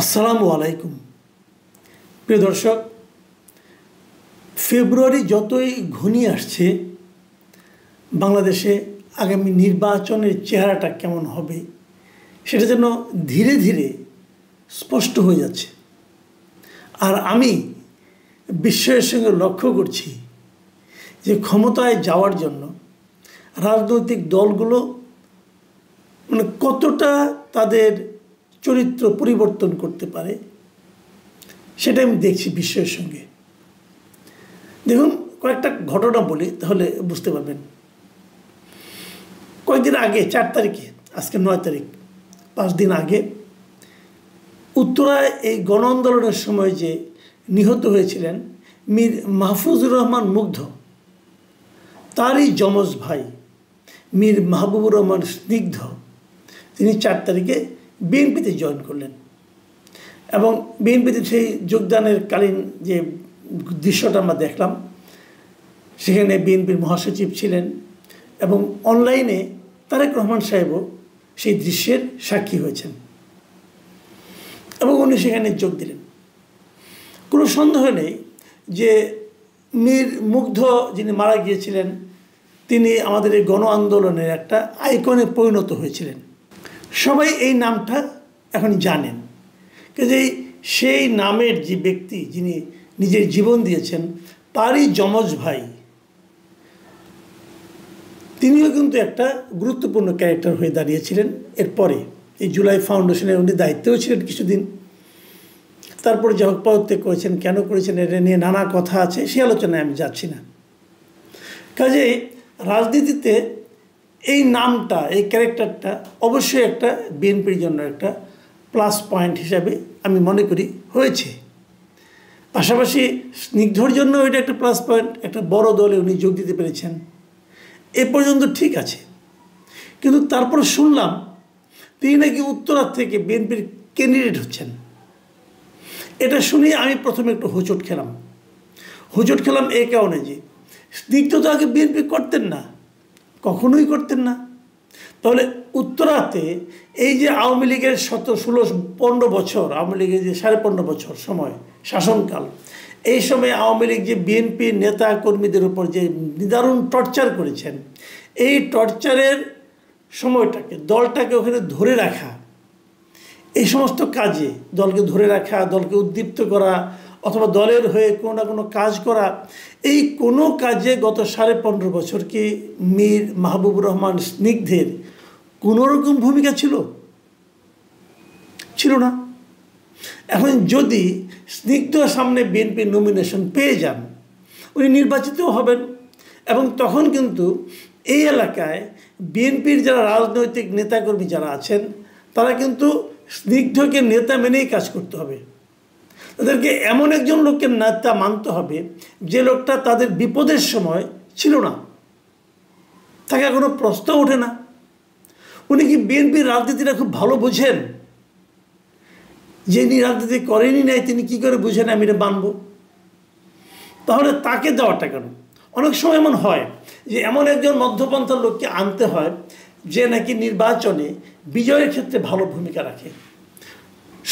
আসসালামু আলাইকুম প্রিয় দর্শক, ফেব্রুয়ারি যতই ঘনিয়ে আসছে বাংলাদেশে আগামী নির্বাচনের চেহারাটা কেমন হবে সেটা যেন ধীরে ধীরে স্পষ্ট হয়ে যাচ্ছে। আর আমি বিস্ময়ের সঙ্গে লক্ষ্য করছি যে ক্ষমতায় যাওয়ার জন্য রাজনৈতিক দলগুলো কতটা তাদের চরিত্র পরিবর্তন করতে পারে সেটা আমি দেখছি বিস্ময়ের সঙ্গে। দেখুন, কয়েকটা ঘটনা বলি তাহলে বুঝতে পারবেন। কয়েকদিন আগে 4 তারিখে, আজকে 9 তারিখ, 5 দিন আগে উত্তরায় এই গণ আন্দোলনের সময় যে নিহত হয়েছিলেন মীর মাহফুজুর রহমান মুগ্ধ, তারই যমজ ভাই মীর মাহবুবুর রহমান স্নিগ্ধ, তিনি 4 তারিখে বিএনপিতে জয়েন করলেন। এবং বিএনপিতে সেই যোগদানের কালীন যে দৃশ্যটা আমরা দেখলাম, সেখানে বিএনপির মহাসচিব ছিলেন এবং অনলাইনে তারেক রহমান সাহেবও সেই দৃশ্যের সাক্ষী হয়েছেন এবং উনি সেখানে যোগ দিলেন। কোনো সন্দেহ নেই যে মীর মুগ্ধ যিনি মারা গিয়েছিলেন তিনি আমাদের এই গণ আন্দোলনের একটা আইকনে পরিণত হয়েছিলেন। সবাই এই নামটা এখন জানেন, কাজেই সেই নামের যে ব্যক্তি যিনি নিজের জীবন দিয়েছেন তারই যমজ ভাই তিনিও কিন্তু একটা গুরুত্বপূর্ণ ক্যারেক্টার হয়ে দাঁড়িয়েছিলেন। এরপরে এই জুলাই ফাউন্ডেশনের উনি দায়িত্বেও ছিলেন কিছুদিন, তারপরে যা হোক পদত্যাগ করেছেন। কেন করেছেন এটা নিয়ে নানা কথা আছে, সে আলোচনায় আমি যাচ্ছি না। কাজেই রাজনীতিতে এই নামটা, এই ক্যারেক্টারটা অবশ্যই একটা বিএনপির জন্য একটা প্লাস পয়েন্ট হিসাবে আমি মনে করি হয়েছে। পাশাপাশি স্নিগ্ধর জন্য এটা একটা প্লাস পয়েন্ট, একটা বড় দলে উনি যোগ দিতে পেরেছেন, এ পর্যন্ত ঠিক আছে। কিন্তু তারপর শুনলাম তিনি নাকি উত্তরার থেকে বিএনপির ক্যান্ডিডেট হচ্ছেন। এটা শুনে আমি প্রথমে একটু হোঁচট খেলাম এই কারণে যে স্নিগ্ধ তো আগে বিএনপি করতেন না, কখনোই করতেন না। তাহলে উত্তরাতে এই যে আওয়ামী লীগের 16-15 বছর, আওয়ামী লীগের যে 15.5 বছর সময় শাসনকাল, এই সময় আওয়ামী লীগ যে বিএনপি নেতা কর্মীদের উপর যে নিদারুণ টর্চার করেছেন, এই টর্চারের সময়টাকে, দলটাকে ওখানে ধরে রাখা, এই সমস্ত কাজে দলকে ধরে রাখা, দলকে উদ্দীপ্ত করা অথবা দলের হয়ে কোনো না কোনো কাজ করা, এই কোনো কাজে গত 15.5 বছর কি মীর মাহবুবুর রহমান স্নিগ্ধের কোনোরকম ভূমিকা ছিল না। এখন যদি স্নিগ্ধ সামনে বিএনপির নমিনেশন পেয়ে যান, উনি নির্বাচিতও হবেন এবং তখন কিন্তু এই এলাকায় বিএনপির যারা রাজনৈতিক নেতাকর্মী যারা আছেন তারা কিন্তু স্নিগ্ধকে নেতা মেনেই কাজ করতে হবে। তাদেরকে এমন একজন লোককে নেতা মানতে হবে যে লোকটা তাদের বিপদের সময় ছিল না, তাকে এখনো প্রশ্ন ওঠে না। উনি কি বিএনপির রাজনীতিটা খুব ভালো বোঝেন? যিনি রাজনীতি করেনি নাই তিনি কি করে বুঝেন আমি এটা মানব? তাহলে তাকে দেওয়াটা কেন? অনেক সময় এমন হয় যে এমন একজন মধ্যপন্থার লোককে আনতে হয় যে নাকি নির্বাচনে বিজয়ের ক্ষেত্রে ভালো ভূমিকা রাখে।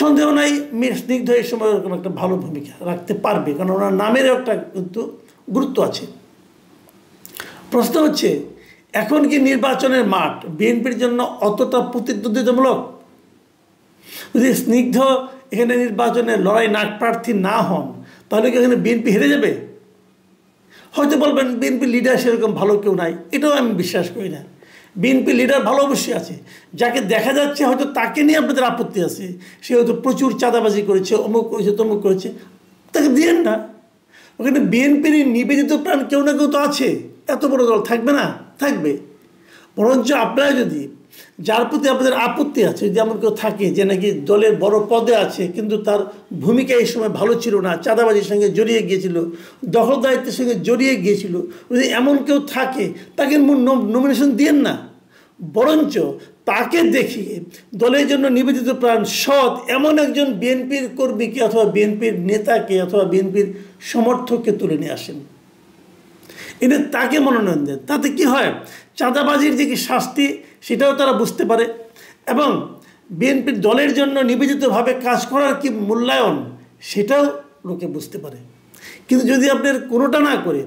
সন্দেহ নাই মীর স্নিগ্ধ এই সময় ওরকম একটা ভালো ভূমিকা রাখতে পারবে, কারণ ওনার নামেরও একটা কিন্তু গুরুত্ব আছে। প্রশ্ন হচ্ছে, এখন কি নির্বাচনের মাঠ বিএনপির জন্য অতটা প্রতিদ্বন্দ্বিতামূলক? যদি স্নিগ্ধ এখানে নির্বাচনে লড়াই প্রার্থী না হন তাহলে কি এখানে বিএনপি হেরে যাবে? হয়তো বলবেন বিএনপি লিডার সেরকম ভালো কেউ নাই, এটাও আমি বিশ্বাস করি না। বিএনপি লিডার ভালো অবশ্যই আছে, যাকে দেখা যাচ্ছে হয়তো তাকে নিয়ে আপনাদের আপত্তি আছে, সে হয়তো প্রচুর চাঁদাবাজি করেছে, অমুক করেছে, তমুক করেছে, তাকে দিয়েন না। ওখানে বিএনপির নিবেদিত প্রাণ কেউ না কেউ তো আছে, এত বড় দল থাকবে না? থাকবে। বরঞ্চ আপনারা যদি, যার প্রতি আপনাদের আপত্তি আছে, যদি এমন কেউ থাকে যে নাকি দলের বড় পদে আছে কিন্তু তার ভূমিকা এই সময় ভালো ছিল না, চাঁদাবাজির সঙ্গে জড়িয়ে গিয়েছিল, দখলদারিত্বের সঙ্গে জড়িয়ে গিয়েছিল, যদি এমন কেউ থাকে তাকে নমিনেশন দিয়েন না। বরঞ্চ তাকে দেখিয়ে দলের জন্য নিবেদিত প্রাণ সৎ এমন একজন বিএনপির কর্মীকে অথবা বিএনপির নেতাকে অথবা বিএনপির সমর্থককে তুলে নিয়ে আসেন, এনে তাকে মনোনয়ন দেন। তাতে কি হয়, চাঁদাবাজির যে কি শাস্তি সেটাও তারা বুঝতে পারে এবং বিএনপির দলের জন্য নিবেদিতভাবে কাজ করার কি মূল্যায়ন, সেটাও লোকে বুঝতে পারে। কিন্তু যদি আপনার কোনোটা না করে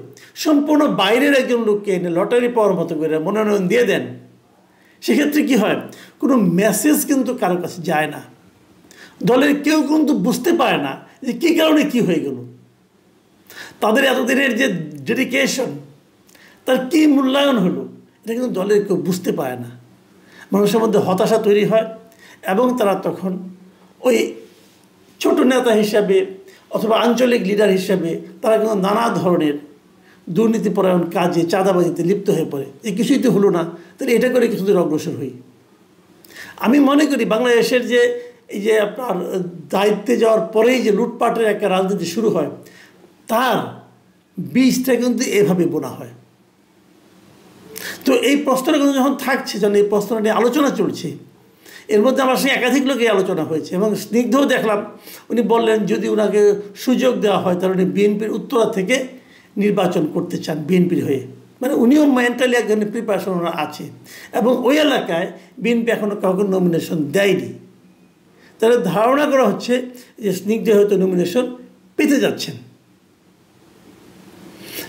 সম্পূর্ণ বাইরের একজন লোককে এনে লটারি পাওয়ার মতো করে মনোনয়ন দিয়ে দেন, সেক্ষেত্রে কি হয়, কোনো মেসেজ কিন্তু কারো কাছে যায় না। দলের কেউ কিন্তু বুঝতে পারে না যে কী কারণে কি হয়ে গেল। তাদের এতদিনের যে ডেডিকেশন, তার কী মূল্যায়ন হলো, এটা কিন্তু দলের কেউ বুঝতে পারে না। মানুষের মধ্যে হতাশা তৈরি হয় এবং তারা তখন ওই ছোট নেতা হিসাবে অথবা আঞ্চলিক লিডার হিসাবে তারা কিন্তু নানা ধরনের দুর্নীতিপরায়ণ কাজে, চাঁদাবাজিতে লিপ্ত হয়ে পড়ে। এই কিছুই তো হলো না, তাহলে এটা করে কিছু দূর অগ্রসর হই। আমি মনে করি বাংলাদেশের যে এই যে আপনার দায়িত্বে যাওয়ার পরেই যে লুটপাটের একটা রাজনীতি শুরু হয়, তার বীজটা কিন্তু এভাবে বোনা হয়। তো এই প্রশ্নটা কিন্তু যখন থাকছে, যখন এই প্রশ্নটা নিয়ে আলোচনা চলছে, এর মধ্যে আমার সঙ্গে একাধিক লোকে আলোচনা হয়েছে এবং স্নিগ্ধও দেখলাম, উনি বললেন যদি ওনাকে সুযোগ দেওয়া হয় তাহলে উনি বিএনপির উত্তরা থেকে নির্বাচন করতে চান বিএনপির হয়ে। মানে উনিও মেন্টালি এক ধরনের প্রিপারেশন আছে এবং ওই এলাকায় বিএনপি এখনও কাউকে নমিনেশন দেয়নি। তাহলে ধারণা করা হচ্ছে যে স্নিগ্ধ হয়তো নমিনেশন পেতে যাচ্ছেন।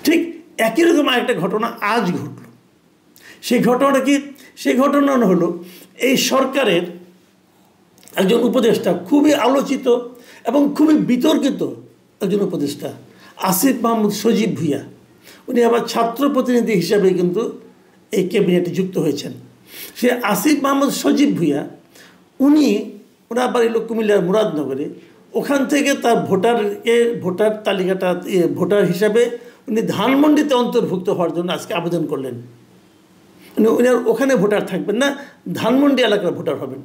ঠিক একই রকম আরেকটা ঘটনা আজ ঘটল। সেই ঘটনাটা কি? সেই ঘটনা হলো এই সরকারের একজন উপদেষ্টা, খুবই আলোচিত এবং খুবই বিতর্কিত একজন উপদেষ্টা, আসিফ মাহমুদ সজীব ভুঁইয়া। উনি আবার ছাত্র প্রতিনিধি হিসাবে কিন্তু এই ক্যাবিনেটে যুক্ত হয়েছেন। সে আসিফ মাহমুদ সজীব ভুঁইয়া, ওনার বাড়ি হলো কুমিল্লার মুরাদনগরে। ওখান থেকে তার ভোটার তালিকাটা ভোটার হিসাবে উনি ধানমন্ডিতে অন্তর্ভুক্ত হওয়ার জন্য আজকে আবেদন করলেন। উনি আর ওখানে ভোটার থাকবেন না, ধানমন্ডি এলাকার ভোটার হবেন।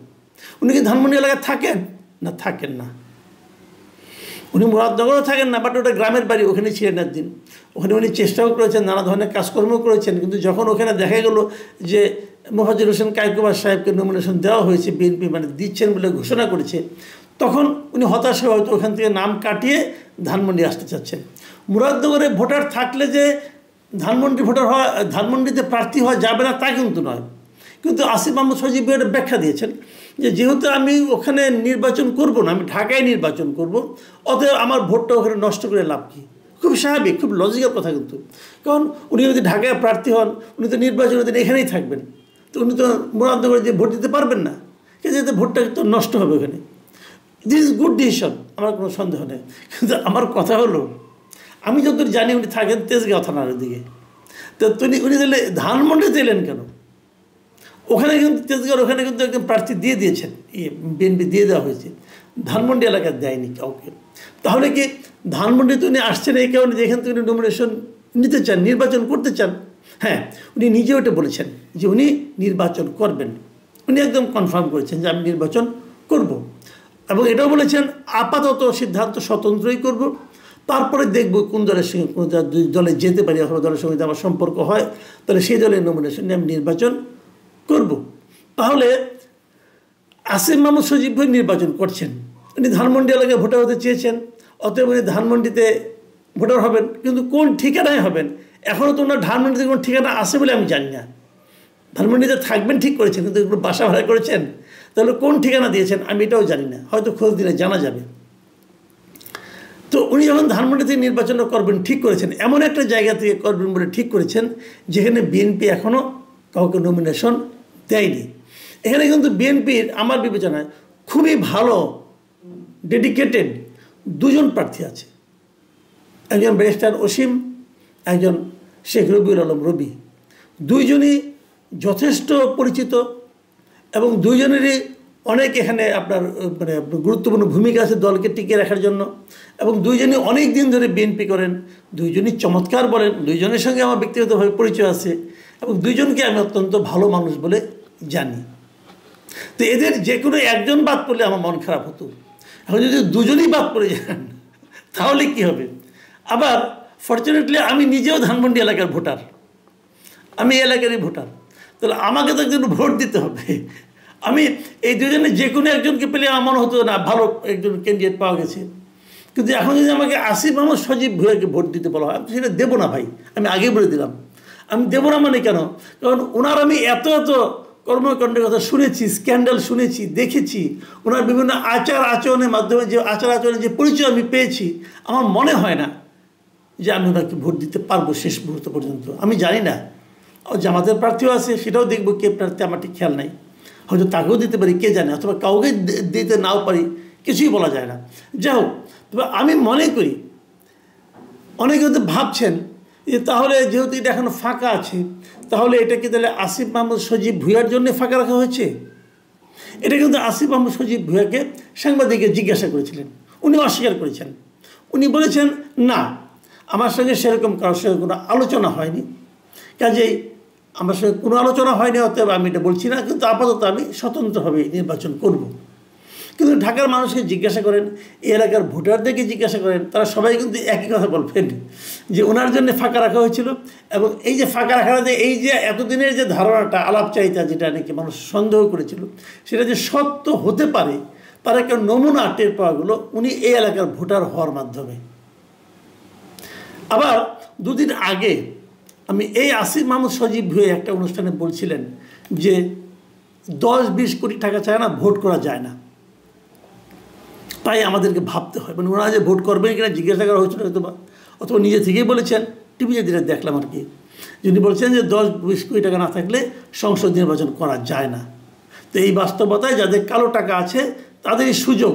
উনি কি ধানমন্ডি এলাকায় থাকেন? না, থাকেন না। উনি মুরাদনগরও থাকেন না, বাট ওটা গ্রামের বাড়ি, ওখানে ছিলেন একদিন। ওখানে উনি চেষ্টাও করেছেন, নানা ধরনের কাজকর্ম করেছেন, কিন্তু যখন ওখানে দেখা গেল যে মোফাজ্জল হোসেন কায়কোবাদ সাহেবকে নমিনেশন দেওয়া হয়েছে, বিএনপি মানে দিচ্ছেন বলে ঘোষণা করেছে, তখন উনি হতাশ হয়ে হয়তো ওখান থেকে নাম কাটিয়ে ধানমন্ডি আসতে চাচ্ছেন। মুরাদনগরে ভোটার থাকলে যে ধানমন্ডিতে প্রার্থী হওয়া যাবে না তা কিন্তু নয়। কিন্তু আসিফ মাহমুদ সজীব ভুঁইয়া ব্যাখ্যা দিয়েছেন যে যেহেতু আমি ওখানে নির্বাচন করব না, আমি ঢাকায় নির্বাচন করব, অতএব আমার ভোটটা ওখানে নষ্ট করে লাভ কী। খুব স্বাভাবিক, খুব লজিক্যাল কথা কিন্তু। কারণ উনি যদি ঢাকায় প্রার্থী হন, উনি তো নির্বাচনের দিন এখানেই থাকবেন, তো উনি তো মুরাদনগরে যে ভোট দিতে পারবেন না, কিন্তু ভোটটা তো নষ্ট হবে ওখানে। দিস ইজ গুড ডিসিশন, আমার কোনো সন্দেহ নেই। কিন্তু আমার কথা হলো, আমি যতদূর জানি উনি থাকেন তেজগাঁও থানার দিকে, তো উনি তাহলে ধানমন্ডিতে এলেন কেন? ওখানে কিন্তু তেজগাঁওর ওখানে কিন্তু একজন প্রার্থী দিয়ে দিয়েছেন, বিএনপি দিয়ে দেওয়া হয়েছে, ধানমন্ডি এলাকায় দেয়নি কাউকে। তাহলে কি ধানমন্ডিতে উনি আসছেন এই কারণে যে এখান থেকে উনি নমিনেশন নিতে চান, নির্বাচন করতে চান? হ্যাঁ, উনি নিজেও এটা বলেছেন যে উনি নির্বাচন করবেন। উনি একদম কনফার্ম করেছেন যে আমি নির্বাচন করব, এবং এটাও বলেছেন আপাতত সিদ্ধান্ত স্বতন্ত্রই করব, তারপরে দেখব কোন দলের সঙ্গে কোন দলে যেতে পারি, অথবা দলের সঙ্গে আমার সম্পর্ক হয়, তাহলে সেই দলের নমিনেশন নিয়ে আমি নির্বাচন করব। তাহলে আসিফ মাহমুদ সজীব ভুঁইয়া নির্বাচন করছেন, উনি ধানমন্ডি এলাকায় ভোটার হতে চেয়েছেন, অতএব উনি ধানমন্ডিতে ভোটার হবেন। কিন্তু কোন ঠিকানায় হবেন, এখনও তো ওনার ধানমন্ডিতে কোনো ঠিকানা আছে বলে আমি জানি না। ধানমন্ডিতে থাকবেন ঠিক করেছেন, কিন্তু একটু বাসা ভাড়া করেছেন, তাহলে কোন ঠিকানা দিয়েছেন আমি এটাও জানি না, হয়তো খোঁজ দিলে জানা যাবে। তো উনি যখন ধানমন্ডি থেকে নির্বাচন করবেন ঠিক করেছেন, এমন একটা জায়গা থেকে করবেন বলে ঠিক করেছেন যেখানে বিএনপি এখনও কাউকে নমিনেশন দেয়নি। এখানে কিন্তু বিএনপির আমার বিবেচনায় খুবই ভালো ডেডিকেটেড দুজন প্রার্থী আছে, একজন ব্যারিস্টার অসীম, একজন শেখ রবিউল আলম রবি। দুইজনই যথেষ্ট পরিচিত এবং দুইজনেরই অনেক এখানে আপনার মানে গুরুত্বপূর্ণ ভূমিকা আছে দলকে টিকিয়ে রাখার জন্য, এবং দুইজনই অনেক দিন ধরে বিএনপি করেন, দুইজনই চমৎকার বলেন, দুইজনের সঙ্গে আমার ব্যক্তিগতভাবে পরিচয় আছে এবং দুইজনকে আমি অত্যন্ত ভালো মানুষ বলে জানি। তো এদের যে কোনো একজন বাদ পড়লে আমার মন খারাপ হতো। এখন যদি দুজনই বাদ পড়ে যান তাহলে কি হবে? আবার ফর্চুনেটলি আমি নিজেও ধানমন্ডি এলাকার ভোটার, আমি এলাকারই ভোটার, তাহলে আমাকে তো একজন ভোট দিতে হবে। আমি এই দুজনে যে কোনো একজনকে পেলে আমার মনে হতো না ভালো একজন ক্যান্ডিডেট পাওয়া গেছে। কিন্তু এখন যদি আমাকে আসিফ মাহমুদ সজীব ভুঁইয়াকে ভোট দিতে বলা হয়, সেটা দেবো না ভাই, আমি আগেই বলে দিলাম। আমি দেবো না মানে কেন? কারণ ওনার আমি এত কর্মকাণ্ডের কথা শুনেছি, স্ক্যান্ডাল শুনেছি, দেখেছি, ওনার বিভিন্ন আচার আচরণের মাধ্যমে যে আচার আচরণের যে পরিচয় আমি পেয়েছি, আমার মনে হয় না যে আমি ওনাকে ভোট দিতে পারবো শেষ মুহূর্ত পর্যন্ত। আমি জানি না, জামাতের প্রার্থীও আছে, সেটাও দেখবো কে প্রার্থী, আমার ঠিক খেয়াল নাই, হয়তো তাকেও দিতে পারি, কে জানে, অথবা কাউকে দিতে নাও পারি, কিছুই বলা যায় না। যাই হোক, তবে আমি মনে করি অনেকে হয়তো ভাবছেন যে তাহলে যেহেতু এটা এখনো ফাঁকা আছে, তাহলে এটা কি তাহলে আসিফ মাহমুদ সজীব ভুঁইয়ার জন্য ফাঁকা রাখা হয়েছে? এটা কিন্তু আসিফ মাহমুদ সজীব ভুঁইয়াকে সাংবাদিককে জিজ্ঞাসা করেছিলেন, উনি অস্বীকার করেছেন। উনি বলেছেন, না, আমার সঙ্গে সেরকম কারোর সঙ্গে কোনো আলোচনা হয়নি, কাজেই আমার সঙ্গে কোনো আলোচনা হয়নি, অতএব আমি এটা বলছি না, কিন্তু আপাতত আমি স্বতন্ত্রভাবে নির্বাচন করব। কিন্তু ঢাকার মানুষকে জিজ্ঞাসা করেন, এই এলাকার ভোটারদেরকে জিজ্ঞাসা করেন, তারা সবাই কিন্তু একই কথা বলবেন যে ওনার জন্য ফাঁকা রাখা হয়েছিল। এবং এই যে ফাঁকা রাখাটা, এই যে এতদিনের যে ধারণাটা, আলাপচারিতা, যেটা নাকি মানুষ সন্দেহ করেছিল, সেটা যে সত্য হতে পারে, তার একটা নমুনা টের পাওয়া গেল উনি এই এলাকার ভোটার হওয়ার মাধ্যমে। আবার দুদিন আগে আমি এই আসিফ মাহমুদ সজীব ভুঁইয়া একটা অনুষ্ঠানে বলছিলেন যে 10-20 কোটি টাকা চায় না, ভোট করা যায় না, তাই আমাদেরকে ভাবতে হয়। মানে ওনারা যে ভোট করবেন কিনা জিজ্ঞাসা করা হয়েছিল হয়তো, অথবা নিজে থেকেই বলেছেন, টিভিতে যেটা দেখলাম আর কি, যিনি বলছেন যে 10-20 কোটি টাকা না থাকলে সংসদ নির্বাচন করা যায় না। তো এই বাস্তবতায় যাদের কালো টাকা আছে তাদেরই সুযোগ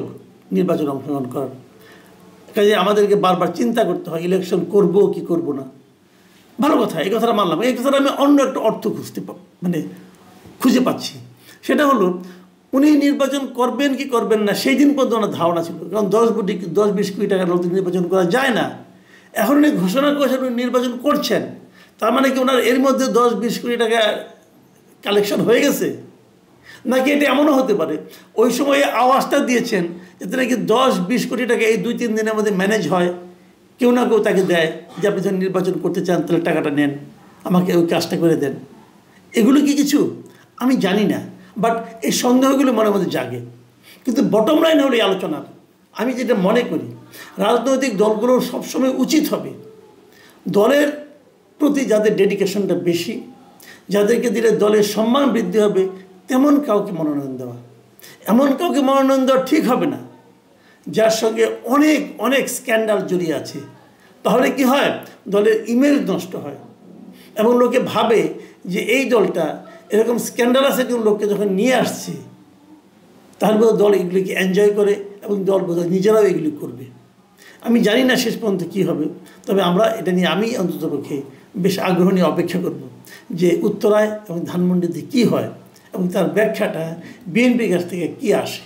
নির্বাচন অংশগ্রহণ করার। কাজে আমাদেরকে বারবার চিন্তা করতে হয় ইলেকশন করব কি করব না। ভালো কথা, এই কথাটা মানলাম। এই কথাটা আমি অন্য একটা অর্থ খুঁজে পাচ্ছি। সেটা হলো, উনি নির্বাচন করবেন কি করবেন না সেই দিন পর্যন্ত ওনার ধারণা ছিল, কারণ 10-20 কোটি টাকার লোক নির্বাচন করা যায় না। এখন উনি ঘোষণা করেছেন উনি নির্বাচন করছেন, তার মানে কি ওনার এর মধ্যে 10-20 কোটি টাকা কালেকশন হয়ে গেছে? নাকি এটা এমনও হতে পারে ওই সময়ে আওয়াজটা দিয়েছেন যাতে নাকি 10-20 কোটি টাকা এই 2-3 দিনের মধ্যে ম্যানেজ হয়, কেউ না কেউ তাকে দেয় যে আপনি যখন নির্বাচন করতে চান তাহলে টাকাটা নেন, আমাকে ওই কাজটা করে দেন। এগুলো কি কিছু আমি জানি না, বাট এই সন্দেহগুলো মনের মধ্যে জাগে। কিন্তু বটম লাইন হলো এই আলোচনার, আমি যেটা মনে করি, রাজনৈতিক দলগুলোর সবসময় উচিত হবে দলের প্রতি যাদের ডেডিকেশনটা বেশি, যাদেরকে দিলে দলের সম্মান বৃদ্ধি হবে, তেমন কাউকে মনোনয়ন দেওয়া। এমন কাউকে মনোনয়ন দেওয়া ঠিক হবে না যার সঙ্গে অনেক অনেক স্ক্যান্ডাল জড়িয়ে আছে। তাহলে কি হয়, দলের ইমেজ নষ্ট হয় এবং লোকে ভাবে যে এই দলটা এরকম স্ক্যান্ডাল আছে কোন লোককে যখন নিয়ে আসছে, তাহলে বোধহয় দল এগুলিকে এনজয় করে এবং দল বোধহয় নিজেরাও এগুলি করবে। আমি জানি না শেষ পর্যন্ত কী হবে, তবে আমরা এটা নিয়ে আমি অন্ততপক্ষে বেশ আগ্রহ নিয়ে অপেক্ষা করব যে উত্তরায় এবং ধানমন্ডিতে কী হয় এবং তার ব্যাখ্যাটা বিএনপির কাছ থেকে কী আসে।